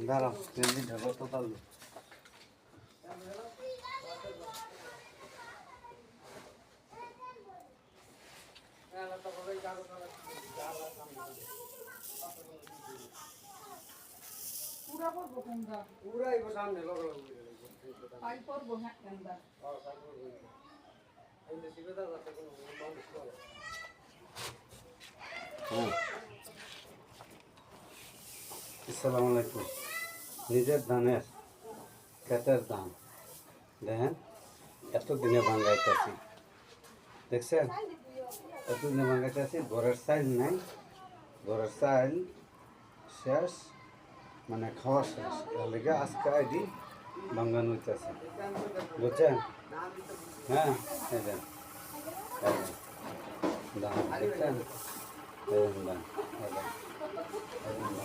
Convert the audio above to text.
দাঁড়াও 3 দিন ঢাকা তো তাহলে পুরা করবো কোনটা পুরাই সামনে লগল পাই করবো হ্যাঁ কেনটা আসসালামু আলাইকুম। নিজের ধানের ক্ষেতের ধান দেখেন এতদিনে ভাঙ্গাইতেছি, দেখছেন এতদিনে ভাঙ্গাইতেছি। ঘরের চাইল নাই, ঘরের চাইল শেষ, মানে খাওয়া শেষ। তার লেগে আজকে আইডি ভাঙ্গানো হইতেছে, বুঝছেন? হ্যাঁ এই দেন, এই দেন ধান দেখছেন, এই দেন ধান, এই দেন, এই দেন ধান।